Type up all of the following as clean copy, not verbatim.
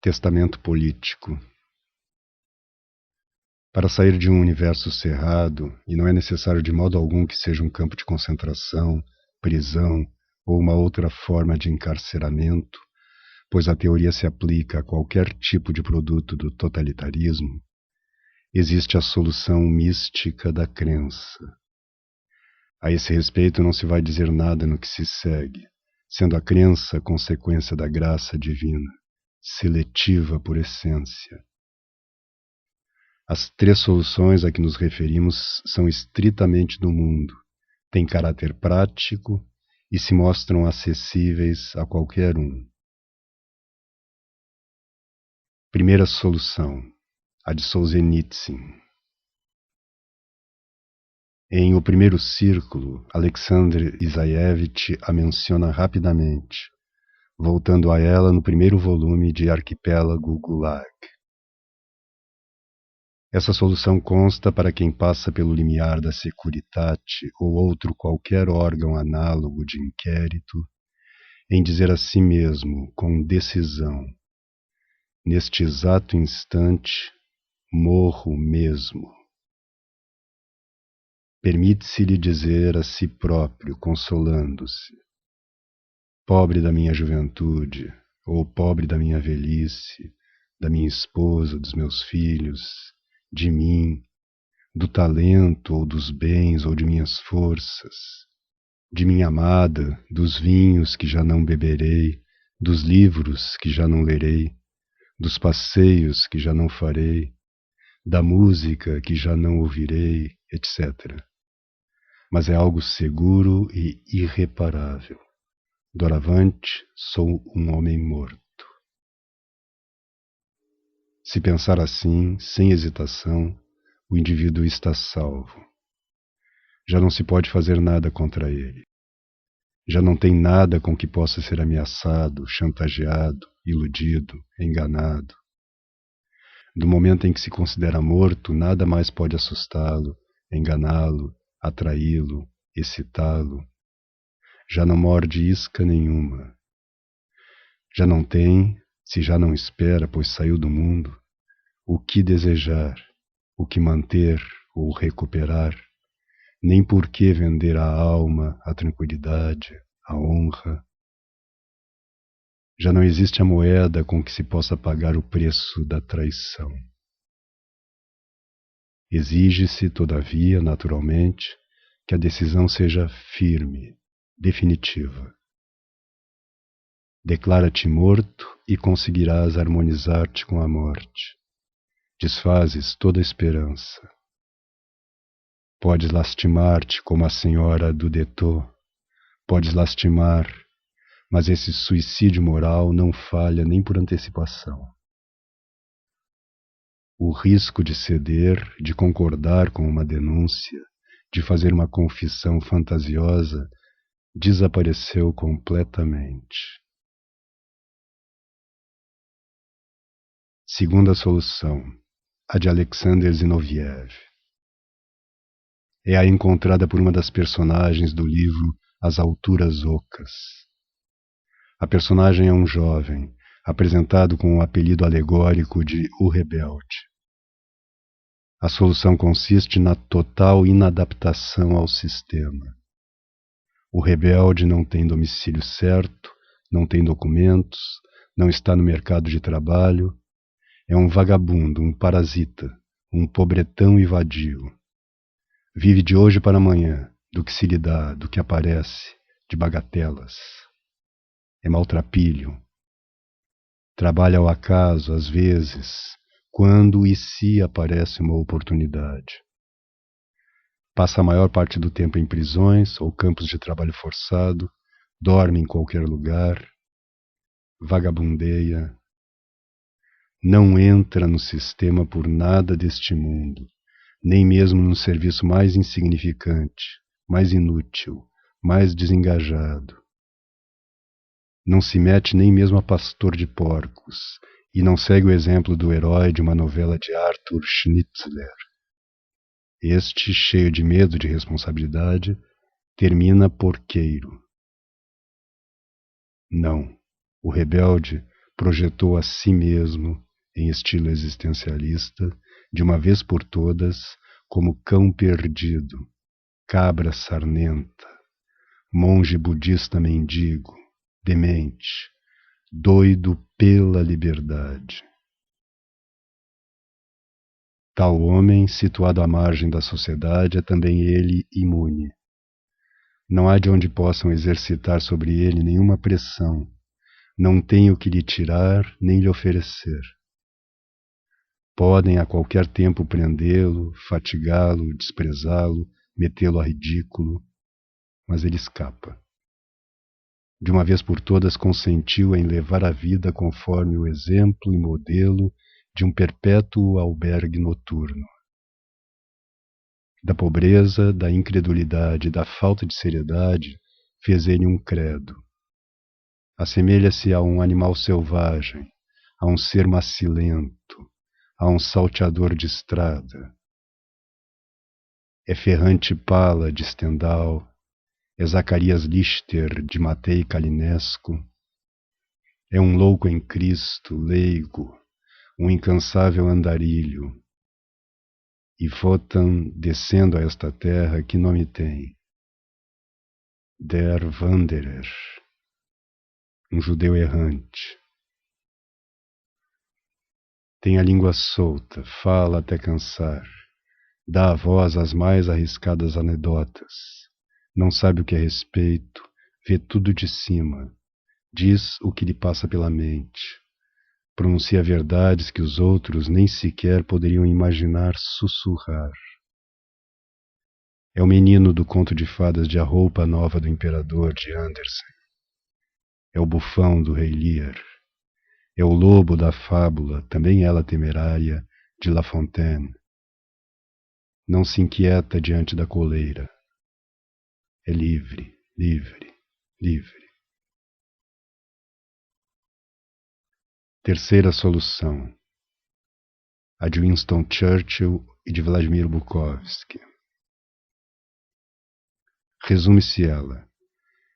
Testamento político. Para sair de um universo cerrado, e não é necessário de modo algum que seja um campo de concentração, prisão ou uma outra forma de encarceramento, pois a teoria se aplica a qualquer tipo de produto do totalitarismo, existe a solução mística da crença. A esse respeito não se vai dizer nada no que se segue, sendo a crença consequência da graça divina, seletiva por essência. As três soluções a que nos referimos são estritamente do mundo, têm caráter prático e se mostram acessíveis a qualquer um. Primeira solução, a de Solzhenitsyn. Em O Primeiro Círculo, Alexander Isaevich a menciona rapidamente, voltando a ela no primeiro volume de Arquipélago Gulag. Essa solução consta para quem passa pelo limiar da Securitate ou outro qualquer órgão análogo de inquérito, em dizer a si mesmo, com decisão, neste exato instante, morro mesmo. Permite-se-lhe dizer a si próprio, consolando-se, pobre da minha juventude, ou pobre da minha velhice, da minha esposa, dos meus filhos, de mim, do talento ou dos bens ou de minhas forças, de minha amada, dos vinhos que já não beberei, dos livros que já não lerei, dos passeios que já não farei, da música que já não ouvirei, etc. Mas é algo seguro e irreparável. Doravante, sou um homem morto. Se pensar assim, sem hesitação, o indivíduo está salvo. Já não se pode fazer nada contra ele. Já não tem nada com que possa ser ameaçado, chantageado, iludido, enganado. Do momento em que se considera morto, nada mais pode assustá-lo, enganá-lo, atraí-lo, excitá-lo. Já não morde isca nenhuma. Já não tem, se já não espera, pois saiu do mundo, o que desejar, o que manter ou recuperar, nem por que vender a alma, a tranquilidade, a honra. Já não existe a moeda com que se possa pagar o preço da traição. Exige-se, todavia, naturalmente, que a decisão seja firme, definitiva. Declara-te morto e conseguirás harmonizar-te com a morte. Desfazes toda a esperança. Podes lastimar-te como a senhora Dudetto, podes lastimar, mas esse suicídio moral não falha nem por antecipação. O risco de ceder, de concordar com uma denúncia, de fazer uma confissão fantasiosa, desapareceu completamente. Segunda solução, a de Alexander Zinoviev. É a encontrada por uma das personagens do livro As Alturas Ocas. A personagem é um jovem, apresentado com o apelido alegórico de O Rebelde. A solução consiste na total inadaptação ao sistema. O rebelde não tem domicílio certo, não tem documentos, não está no mercado de trabalho, é um vagabundo, um parasita, um pobretão e vadio. Vive de hoje para amanhã, do que se lhe dá, do que aparece, de bagatelas. É maltrapilho. Trabalha ao acaso, às vezes, quando e se aparece uma oportunidade. Passa a maior parte do tempo em prisões ou campos de trabalho forçado, dorme em qualquer lugar, vagabundeia. Não entra no sistema por nada deste mundo, nem mesmo no serviço mais insignificante, mais inútil, mais desengajado. Não se mete nem mesmo a pastor de porcos, e não segue o exemplo do herói de uma novela de Arthur Schnitzler. Este, cheio de medo de responsabilidade, termina porqueiro. Não, o rebelde projetou a si mesmo, em estilo existencialista, de uma vez por todas, como cão perdido, cabra sarnenta, monge budista mendigo, demente, doido pela liberdade. Tal homem, situado à margem da sociedade, é também ele imune. Não há de onde possam exercitar sobre ele nenhuma pressão, não tem o que lhe tirar nem lhe oferecer. Podem a qualquer tempo prendê-lo, fatigá-lo, desprezá-lo, metê-lo a ridículo, mas ele escapa. De uma vez por todas consentiu em levar a vida conforme o exemplo e modelo de um perpétuo albergue noturno. Da pobreza, da incredulidade, da falta de seriedade, fez ele um credo. Assemelha-se a um animal selvagem, a um ser macilento, a um salteador de estrada. É Ferrante Pala de Stendhal, é Zacarias Lister de Matei Kalinesco, é um louco em Cristo, leigo, um incansável andarilho. E Wotan, descendo a esta terra, que nome tem? Der Wanderer, um judeu errante. Tem a língua solta, fala até cansar, dá a voz às mais arriscadas anedotas, não sabe o que é respeito, vê tudo de cima, diz o que lhe passa pela mente, pronuncia verdades que os outros nem sequer poderiam imaginar sussurrar. É o menino do conto de fadas de A Roupa Nova do Imperador, de Andersen. É o bufão do Rei Lear. É o lobo da fábula, também ela temerária, de La Fontaine. Não se inquieta diante da coleira. É livre, livre, livre. Terceira solução. A de Winston Churchill e de Vladimir Bukovsky. Resume-se ela,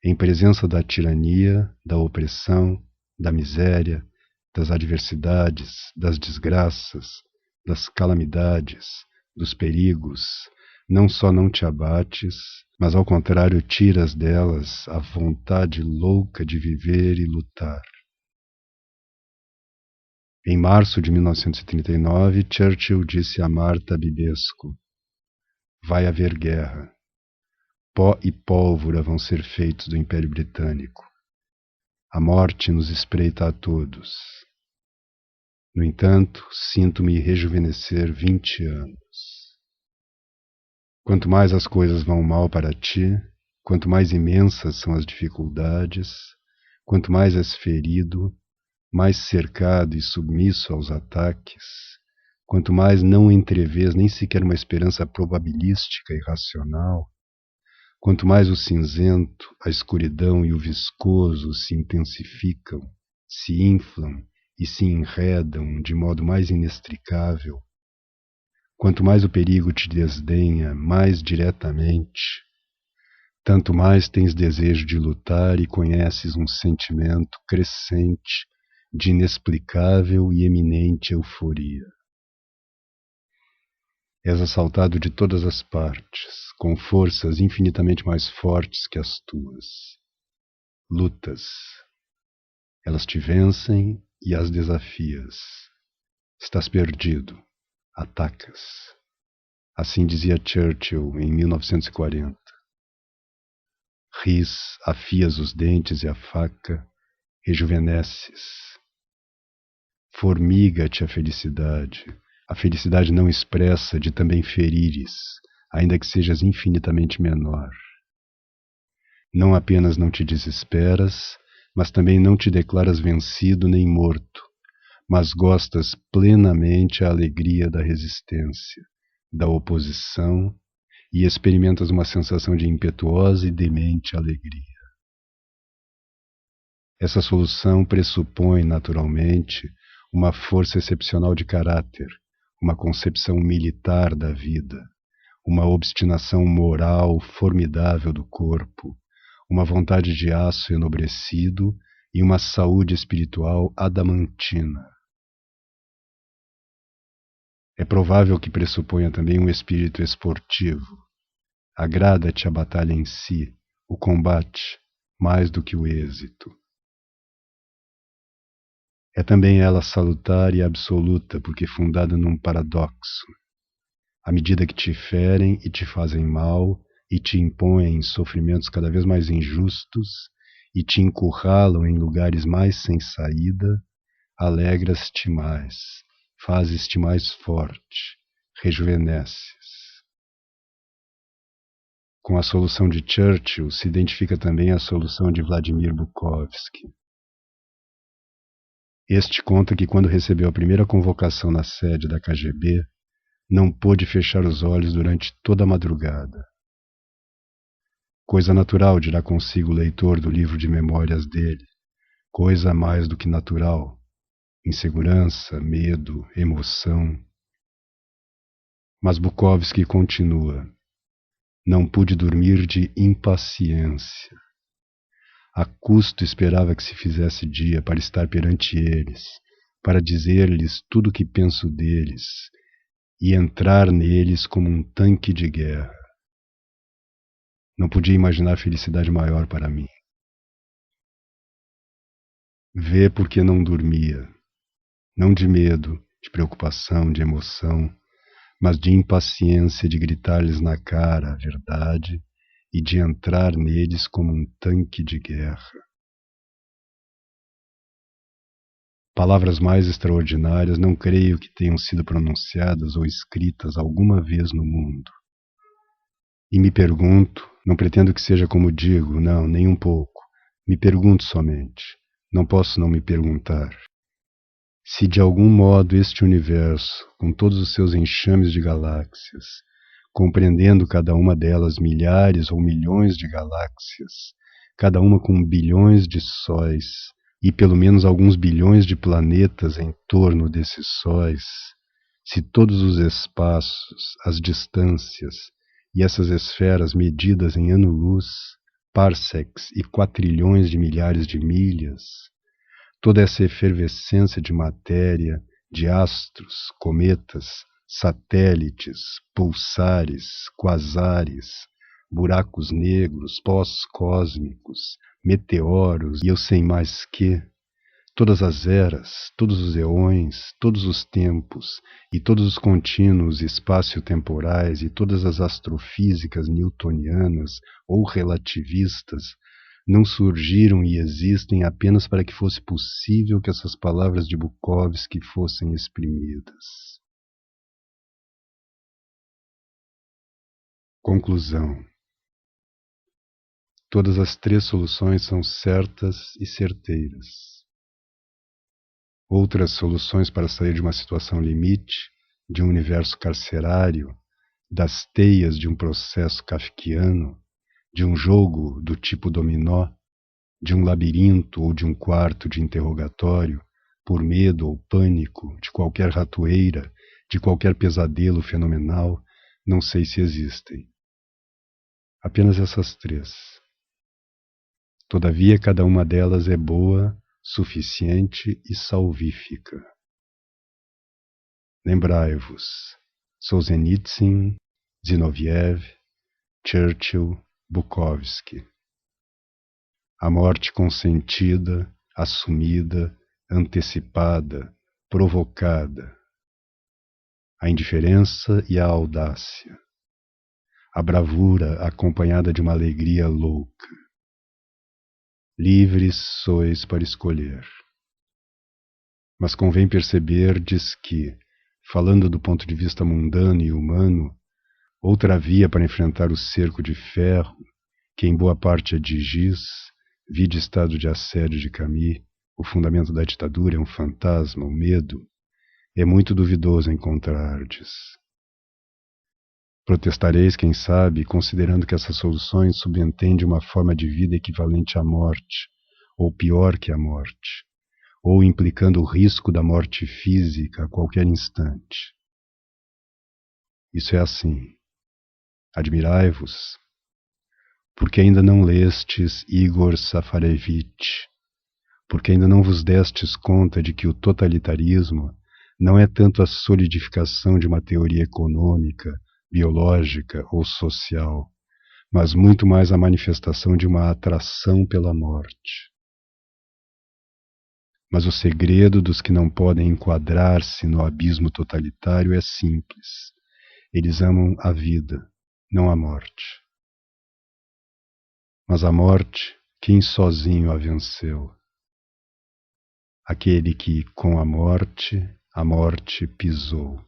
em presença da tirania, da opressão, da miséria, das adversidades, das desgraças, das calamidades, dos perigos, não só não te abates, mas ao contrário tiras delas a vontade louca de viver e lutar. Em março de 1939, Churchill disse a Marta Bibesco: vai haver guerra. Pó e pólvora vão ser feitos do Império Britânico. A morte nos espreita a todos. No entanto, sinto-me rejuvenescer 20 anos. Quanto mais as coisas vão mal para ti, quanto mais imensas são as dificuldades, quanto mais és ferido, mais cercado e submisso aos ataques, quanto mais não entrevês nem sequer uma esperança probabilística e racional, quanto mais o cinzento, a escuridão e o viscoso se intensificam, se inflam e se enredam de modo mais inextricável, quanto mais o perigo te desdenha mais diretamente, tanto mais tens desejo de lutar e conheces um sentimento crescente de inexplicável e eminente euforia. És assaltado de todas as partes, com forças infinitamente mais fortes que as tuas. Lutas. Elas te vencem e as desafias. Estás perdido. Atacas. Assim dizia Churchill em 1940. Ris, afias os dentes e a faca, rejuvenesces. Formiga-te a felicidade não expressa de também ferires, ainda que sejas infinitamente menor. Não apenas não te desesperas, mas também não te declaras vencido nem morto, mas gostas plenamente a alegria da resistência, da oposição, e experimentas uma sensação de impetuosa e demente alegria. Essa solução pressupõe, naturalmente, uma força excepcional de caráter, uma concepção militar da vida, uma obstinação moral formidável do corpo, uma vontade de aço enobrecido e uma saúde espiritual adamantina. É provável que pressuponha também um espírito esportivo. Agrada-te a batalha em si, o combate, mais do que o êxito. É também ela salutar e absoluta, porque fundada num paradoxo. À medida que te ferem e te fazem mal, e te impõem sofrimentos cada vez mais injustos, e te encurralam em lugares mais sem saída, alegras-te mais, fazes-te mais forte, rejuvenesces. Com a solução de Churchill se identifica também a solução de Vladimir Bukovsky. Este conta que quando recebeu a primeira convocação na sede da KGB, não pôde fechar os olhos durante toda a madrugada. Coisa natural, dirá consigo o leitor do livro de memórias dele. Coisa mais do que natural. Insegurança, medo, emoção. Mas Bukovsky continua. Não pude dormir de impaciência. A custo esperava que se fizesse dia para estar perante eles, para dizer-lhes tudo o que penso deles e entrar neles como um tanque de guerra. Não podia imaginar felicidade maior para mim. Vê porque não dormia, não de medo, de preocupação, de emoção, mas de impaciência de gritar-lhes na cara a verdade e de entrar neles como um tanque de guerra. Palavras mais extraordinárias não creio que tenham sido pronunciadas ou escritas alguma vez no mundo. E me pergunto, não pretendo que seja como digo, não, nem um pouco. Me pergunto somente, não posso não me perguntar. Se de algum modo este universo, com todos os seus enxames de galáxias, compreendendo cada uma delas milhares ou milhões de galáxias, cada uma com bilhões de sóis, e pelo menos alguns bilhões de planetas em torno desses sóis, se todos os espaços, as distâncias, e essas esferas medidas em ano-luz, parsecs e quatrilhões de milhares de milhas, toda essa efervescência de matéria, de astros, cometas, satélites, pulsares, quasares, buracos negros, pós-cósmicos, meteoros e eu sei mais que, todas as eras, todos os eões, todos os tempos e todos os contínuos espaço-temporais e todas as astrofísicas newtonianas ou relativistas não surgiram e existem apenas para que fosse possível que essas palavras de Bukovsky fossem exprimidas. Conclusão. Todas as três soluções são certas e certeiras. Outras soluções para sair de uma situação limite, de um universo carcerário, das teias de um processo kafkiano, de um jogo do tipo dominó, de um labirinto ou de um quarto de interrogatório, por medo ou pânico, de qualquer ratoeira, de qualquer pesadelo fenomenal, não sei se existem. Apenas essas três. Todavia, cada uma delas é boa, suficiente e salvífica. Lembrai-vos, Solzhenitsyn, Zinoviev, Churchill, Bukovsky. A morte consentida, assumida, antecipada, provocada. A indiferença e a audácia. A bravura acompanhada de uma alegria louca. Livres sois para escolher. Mas convém perceberdes que, falando do ponto de vista mundano e humano, outra via para enfrentar o cerco de ferro, que em boa parte é de giz, vide estado de assédio de Camus, o fundamento da ditadura é um fantasma, o medo, é muito duvidoso encontrardes. Protestareis, quem sabe, considerando que essas soluções subentendem uma forma de vida equivalente à morte, ou pior que a morte, ou implicando o risco da morte física a qualquer instante. Isso é assim. Admirai-vos, porque ainda não lestes Igor Safarevich, porque ainda não vos destes conta de que o totalitarismo não é tanto a solidificação de uma teoria econômica, biológica ou social, mas muito mais a manifestação de uma atração pela morte. Mas o segredo dos que não podem enquadrar-se no abismo totalitário é simples. Eles amam a vida, não a morte. Mas a morte, quem sozinho a venceu? Aquele que, com a morte pisou.